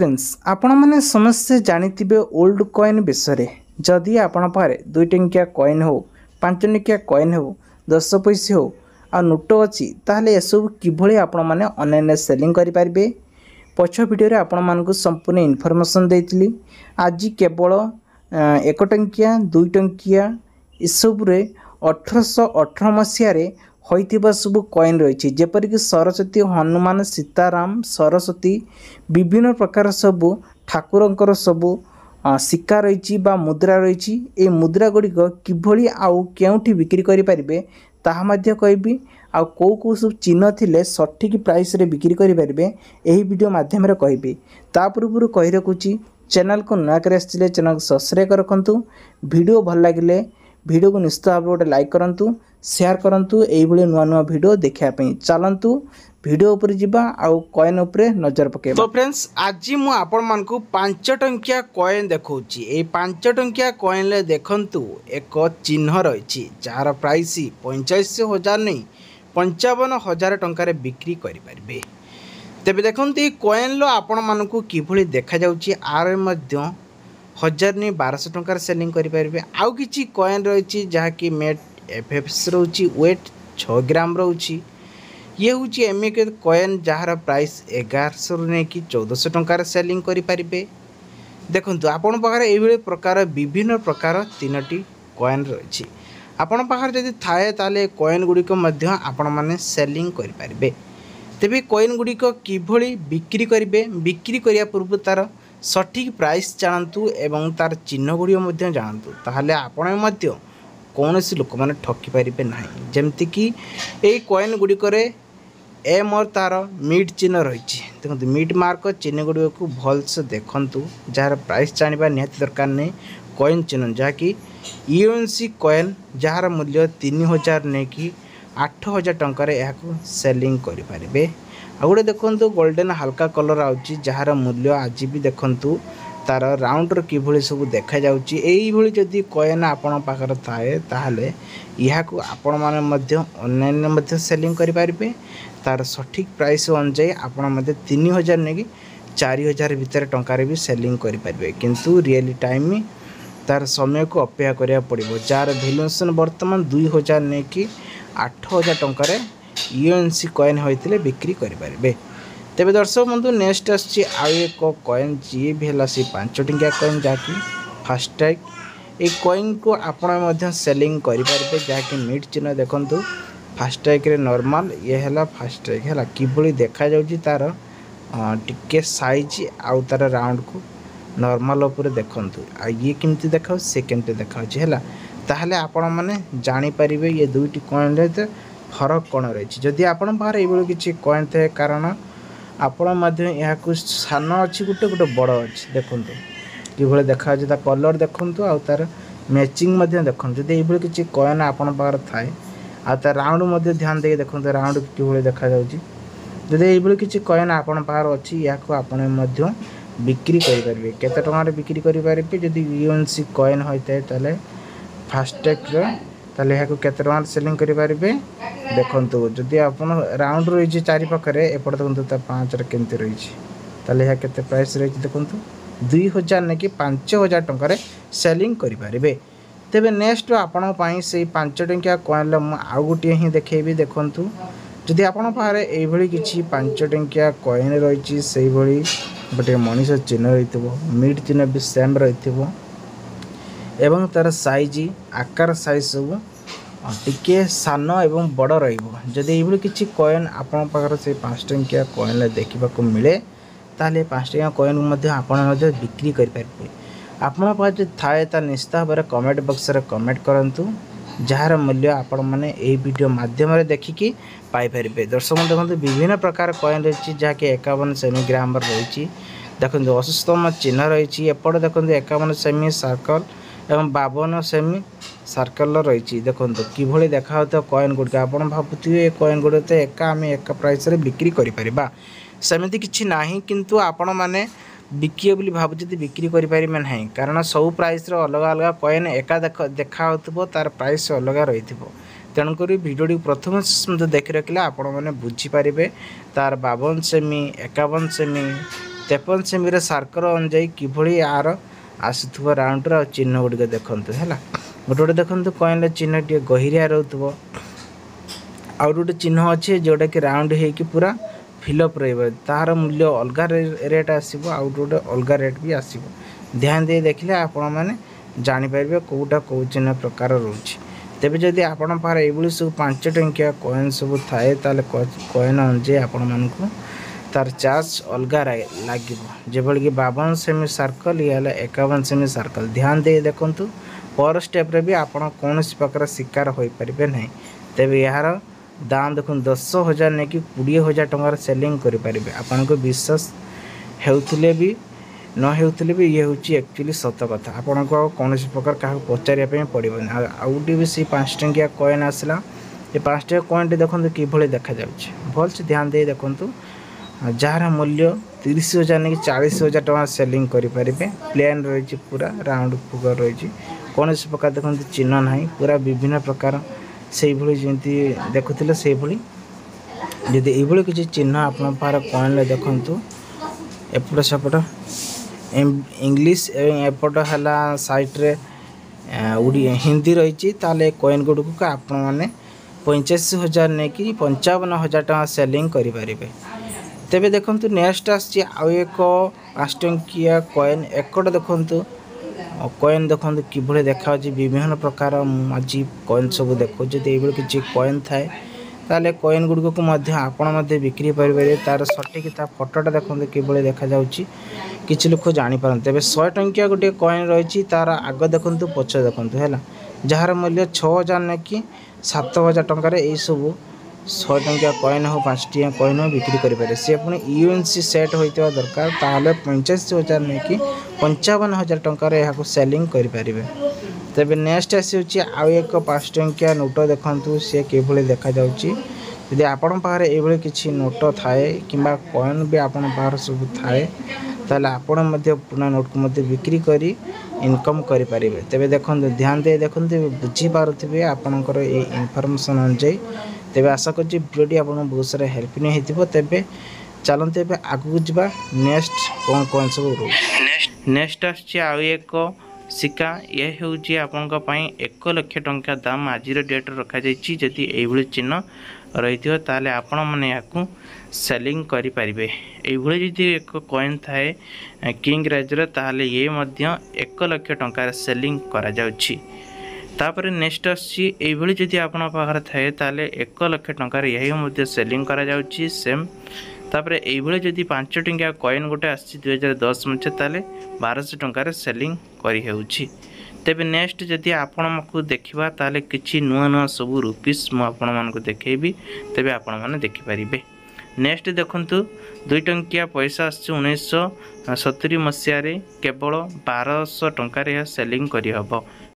Friends आपण मैंने समस्ते जानी ओल्ड कॉइन विषय जदि आपण पारे 2 टंकिया कॉइन हो 5 टंकिया कॉइन हो 10 पैसे हो आ नोट अच्छी ताहले सब किभली आपण माने ऑनलाइन सेलिंग करि पारिबे। पछ वीडियो रे आपण मानकु संपूर्ण इनफॉरमेशन देइतली। आज केवल 1 टंकिया 2 टंकिया इसब रे 1818 मसीह होइतिबा सब कॉइन रही जेपरिक सरस्वती हनुमान सीताराम सरस्वती विभिन्न प्रकार सबू ठाकुरंकर सबू सिक्का रही मुद्रा रही। ए मुद्रा गुड़िक किभली आउ केउठी बिक्री करि परिबे ताहा मध्य कहबी आउ को सब चिन्ह थिले सठिक प्राइस रे बिक्री करि परिबे एही वीडियो माध्यम रे कहबी। ता पूर्व कहि रखुची चैनल को नया करे आस्तिले चैनल को सब्सक्राइब रखंतु। वीडियो भल लागिले वीडियो को निश्चित भाव गोटे लाइक करंतु शेयर करंतु। एही भली नुआ नुआ वीडियो देखिया पई चलंतु वीडियो ऊपर जिबा आउ कॉइन ऊपर नजर पकेबा। तो फ्रेंड्स आज मु आपण मानकु 5 टंकिया कॉइन देखौची। ए 5 टंकिया कॉइन ले देखंतु एक चिन्ह रहिछि जार प्राइस 85,000 नहीं 55,000 टंका रे बिक्री करि परिबे। तेबे देखंतु ए कॉइन लो आपण मानकु किभली देखा जाउची आर मध्य 1000 नहीं 1200 टंका सेलिंग करि परिबे। आउ किछि कॉइन रहिछि जहा कि मेट एफएफएस रहउछि वेट 6 ग्राम रहउछि। ये हूँ एमएक कॉइन जार प्राइस 1100 नहीं कि 1400 टंकार सेलिंग करि परिबे। देखंतु आपण पाखरे एभली प्रकार विभिन्न प्रकार 3टी कॉइन रहिछि। आपण पाखरे जदि थाए ताले कॉइन गुडी को मध्य आपण माने सेलिंग करि परिबे। तेबे कॉइन गुडी को किभली बिक्री करिवे बिक्री करिया पूर्व तार सठिक प्राइस जानतु एवं तार चिन्ह गुडी मध्य जानतु ताहले आपण मध्य कौनसी लोक मैंने ठकी पारे ना। जमती कि यही कॉइन गुड़िक एम और तार मीट चिन्ह रही देखो मीट मार्क चिन्ह गुड़ को भलसे देखु जार प्राइस जानवा निहाती दरकार नहीं। कॉइन चिन्ह जहाँकि यूएनसी कॉइन जार मूल्य 3000 नहीं कि 8000 टंकार यहाँ सेलिंग करें। आ गए देखो गोल्डन हल्का कलर आउची जार मूल्य आज भी देखु तार राउंड किभली सब देखा जाउची। एई भली जदि कॉइन आपण पाखर थाए ताहले इहाकू आपण माने मध्य ऑनलाइन मध्य सेलिंग करि पारिबे। तार सठिक प्राइस अनुसार आपण मध्य 3000 ने कि 4000 भीतर टंकार भी सेलिंग करि पारिबे। किंतु रियली टाइम तार समय को अपेक्षा करिया पड़िबो जार वैल्यूएशन वर्तमान 2000 ने कि 8000 टंकार यूएनसी कॉइन होइतिले बिक्री करि पारिबे। तेबे दर्शक बंधु नेक्स्ट आसी एक कॉइन जी भी है 5 टंकिया कॉइन जहाँकि फास्टैग ए कॉइन को आपण सेलिंग करें जहाँकि मीट चिन्ह देखु फास्टैग रे नॉर्मल ये है फास्टैग है किभली देखा जाउची तार टिके साइज आउ तार राउंड को नॉर्मल ऊपर देखंतु आ ये किमती देखा से केमती देखा है ताहले आपण माने जानी परिबे ये दुईटी कॉइन रे फरक कौन रही। जदि आपण पाखरे एभली किछि कॉइन थे कारण आपण मध्य यहाँ को सान अच्छी गोटे गोटे बड़ अच्छी देखु कि देखा कलर देखु आ तार मैचिंग देखु जदि ये किसी कॉइन आपण पाखर थाए आ तार राउंड ध्यान दे देखो राउंड कि देखा जाउची। जदि ये किसी कॉइन आपण पाखर अच्छी या आपण बिक्री करेंगे केते टंकार बिक्री करेंगे जदि यूएनसी कॉइन होता है ताले फास्टैग ताले यहाँ केते टंकार सेलिंग करेंगे देखो। जदि आप राउंड रही चारि पाखे एपटे देखो 5 केमती रही ताले यहाँ केते प्राइस रही देखो 2000 नहीं कि 5000 टंकार सेलिंग करें। तेबे नेक्स्ट आपण से 5 टंकिया कॉइन आउ गोटे ही देखेबी देखु जदि आपण पाखरे एभली किछि 5 टंकिया कॉइन रही से गोटे मनीष चिन्ह रही मीट चिन्ह भी सेम रही एवं तार साइज आकार साइज सब टिके सान एवं बड़ रही। ये किसी कॉइन आपण पाखर से 5 टंकिया कॉइन देखा मिले ताले 5 टंकिया कॉइन बिक्री करें। आपण पाखे थाए ता निश्चित भाव में कमेंट बॉक्स रे कमेंट करंतु जार मूल्य आपण मैंने यही वीडियो माध्यम देखिकी पाइपर। दर्शक देखो विभिन्न प्रकार कॉइन रही जहाँकि 51 सेमी ग्राम रही देखो 80तम चिन्ह रही एपटे देखो 51 सेमी सर्कल एवं 52 सेमी सर्कल रही देखो किभली देखा कॉइन गुड़िक आप भावुए कॉइन गुड़ तो एका आम एक प्राइस रे बिक्री करें सेमती किसी ना किंतु आपण मैंने बिकिए बोली भावुँ बिक्री करें ना कारण सब प्राइस अलग अलग कॉइन एका देखा तार प्राइस अलग रही तेणुक भिडियो प्रथम देखी रखिले आपण मैंने बुझीपारे तार 52 सेमी 51 सेमी 53 सेमी सर्कल अनुजाई किभली यार आसुव राउंडर चिन्ह गुड़िक देखूँ है गोटे गोटे देखो कॉइन चिन्ह टे गहिरिया रोथब आउ गोटे चिन्ह अच्छे जोटा कि राउंड हो पूरा फिलअप तार मूल्य अलग रेट आसो आउ गोटे अलग रेट भी आसो ध्यान दे देखिले आपण मैंने जानीपर कौटा कौ चिन्ह प्रकार रोचे तेज जदि आपण पाखे ये सब 5 टंकिया कॉइन सब थाए कॉइन अनुजाई आपण मानक तार चार्ज अलग लगे जबल कि 52 सेमी सर्कल ये 51 सेमी सर्कल ध्यान दे देखूँ पर स्टेप भी आपण कौन प्रकार शिकार हो पारे ना तेज यार दाम देखो 10,000 नहीं कि 20,000 टंकार सेलिंग करें आपन को विश्वास होते भी न होते भी ये हूँ एक्चुअली सत कथा आपन को कौन प्रकार क्या पचारे पड़ोनी आउटे भी सी 5 टंकिया कॉइन आसला ये 5 टंकिया कॉइन देखो किभली देखा भल से ध्यान दे देखूँ जार मूल्य 30,000 नहीं कि 40,000 टंका सेलिंग करें प्लेन रही पूरा राउंड फुगर रही कौन प्रकार देखो चिन्ह ना पूरा विभिन्न प्रकार से जमी देखुले से जदि ये किसी चिन्ह आपण पार कॉइन देखूँ एपट सेपट इंग्लिश एपट है साइट्रे हिंदी रही ताले कॉइन गुड़ को आपण मैंने 85,000 नहीं कि 55,000 टंका सेलिंग करें तेरे देखूँ नेक्स्ट आउ एक 5 टंकिया कॉइन एकट देखूँ कॉइन देखो किभली देखा विभिन्न प्रकार आज कॉइन सब देखो ये किसी कॉइन थाए ताले कॉइन गुड़िक आपण बिक्री करेंगे तार सठिक फोटोटा देखो किभली देखा किसी लोग जापर तेज 100 टंकिया गोटे कॉइन रही तार आग देखूँ पछ देखूँ है जार मूल्य 6,000 नहीं कि 7,000 टंकार यही सब 100 टंकिया कॉइन हो 5 टंकिया कॉइन हो बिक्री करेंगे सी पुणी यूएनसी सेट होता दरकार ताहले 85,000 नहीं कि 55,000 टंकार यहाँ सेलिंग करेंगे तेज नेक्स्ट आसी आउ एक 5 टंकिया नोट देखूँ सी किभली देखा जदि आपण पाखे ये किसी नोट थाए कि कॉइन भी आपण पाखे सब थाए ताले आपण पुराना नोट को बिक्री करी इनकम करें तेज देखो ध्यान दे देखो बुझीपारे आपणकर ये इनफर्मेशन अनुजाई तेज आशा कर भिडियोटी आप बहुत सारा हेल्पिंग हो तेज चलते एवं आगू जावा नेक्स्ट कौन कौन सब रोज नेक्स्ट आउ एक सिक्का ये हूँ आपण 1 लाख टंका दाम आज डेट रखा जदि ये चिन्ह रही ताले आपण मैंने यहाँ सेलिंग करें ये जदि एक कॉइन थाए किंग राइजर ताले ये 1 लाख टंका सेलिंग करा जाउछि तापर नेक्स्ट आसि जदि आपण पाखरे थाए ताले 1 लाख टंकार यही सेलिंग करा जाउछि सेम तापर ये जदि 5 टंकिया कॉइन गोटे आसी 2010 मसीहा ताले 1200 टंकार सेलिंग करी हेउछि तेबे नेक्स्ट जदि आपण को देखिबा ताले किछि नुआ नुआ सब रुपीस मु आपण मानको देखेबी तेबे आपण माने देखि परिबे नेक्स्ट देखंतु 2 टंकिया पैसा आसी 1970 मसीहा रे केवल 1200 टंकार सेलिंग करी हबो।